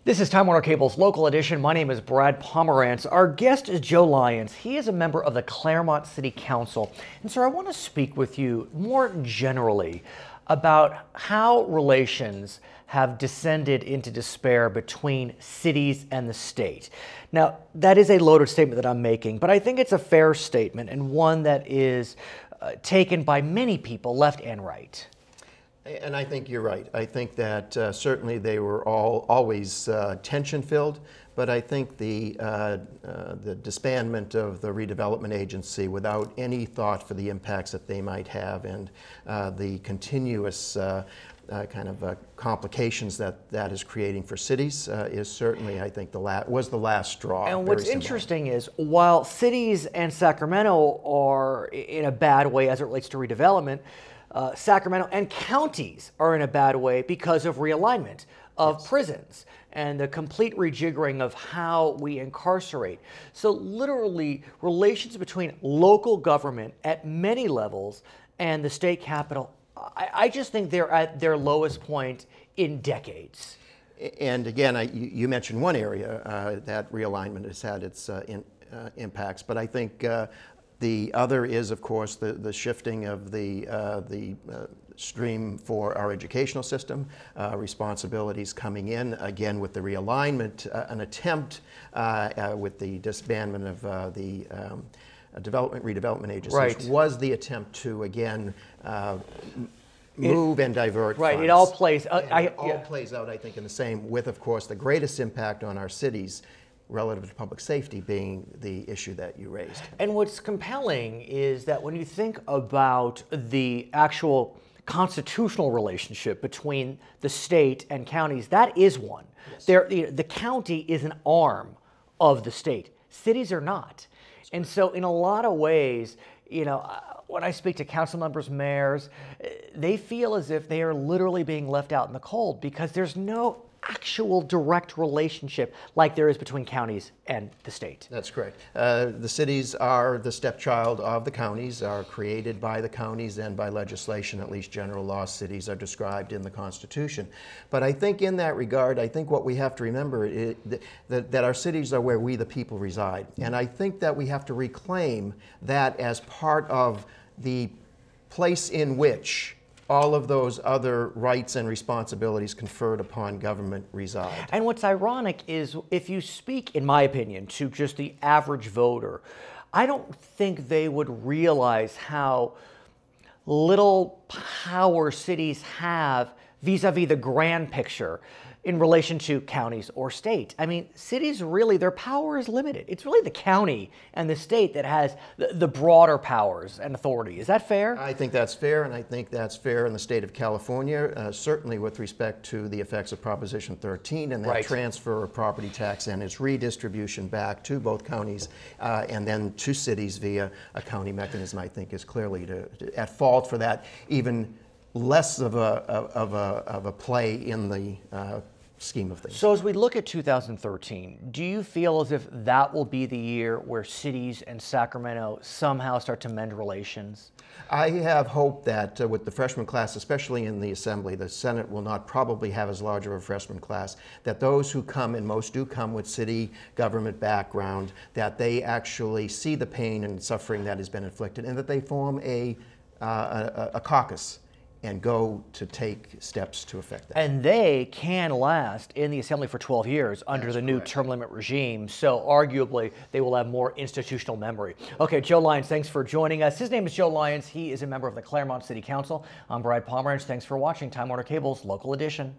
This is Time Warner Cable's Local Edition. My name is Brad Pomerance. Our guest is Joe Lyons. He is a member of the Claremont City Council. And sir, I want to speak with you more generally about how relations have descended into despair between cities and the state. Now, that is a loaded statement that I'm making, but I think it's a fair statement and one that is taken by many people, left and right. And I think you're right. I think that certainly they were always tension-filled, but I think the disbandment of the redevelopment agency without any thought for the impacts that they might have and the continuous complications that is creating for cities is certainly, I think, was the last straw. And what's interesting is, while cities and Sacramento are in a bad way as it relates to redevelopment, Sacramento and counties are in a bad way because of realignment of prisons and the complete rejiggering of how we incarcerate. So literally, relations between local government at many levels and the state capitol, I just think they're at their lowest point in decades. And again, you mentioned one area that realignment has had its impacts, but I think the other is, of course, the shifting of the stream for our educational system, responsibilities coming in, again with the realignment, an attempt with the disbandment of the redevelopment agency, right, which was the attempt to, again, move and divert funds. It all plays plays out, I think, in the same, with, of course, the greatest impact on our cities relative to public safety being the issue that you raised. And what's compelling is that when you think about the actual constitutional relationship between the state and counties, that is one. Yes. The county is an arm of the state. Cities are not. And so in a lot of ways, you know, when I speak to council members, mayors, they feel as if they are literally being left out in the cold because there's no actual direct relationship like there is between counties and the state. That's correct. The cities are the stepchild of the counties, are created by the counties and by legislation, at least general law. Cities are described in the Constitution. But I think in that regard, I think what we have to remember is that our cities are where we the people reside. And I think that we have to reclaim that as part of the place in which all of those other rights and responsibilities conferred upon government reside. And what's ironic is if you speak, in my opinion, to just the average voter, I don't think they would realize how little power cities have vis-a-vis the grand picture in relation to counties or state. I mean, cities really, their power is limited. It's really the county and the state that has the broader powers and authority. Is that fair? I think that's fair, and I think that's fair in the state of California, certainly with respect to the effects of Proposition 13 and that right, transfer of property tax and its redistribution back to both counties and then to cities via a county mechanism, I think is clearly at fault for that, even less of a play in the scheme of things. So as we look at 2013, do you feel as if that will be the year where cities and Sacramento somehow start to mend relations? I have hope that with the freshman class, especially in the Assembly, the Senate will not probably have as large of a freshman class, that those who come, and most do come with city government background, that they actually see the pain and suffering that has been inflicted and that they form a caucus and go to take steps to affect that. And they can last in the Assembly for 12 years under the new term limit regime, so arguably they will have more institutional memory. Okay, Joe Lyons, thanks for joining us. His name is Joe Lyons. He is a member of the Claremont City Council. I'm Brad Pomerance. Thanks for watching Time Warner Cable's Local Edition.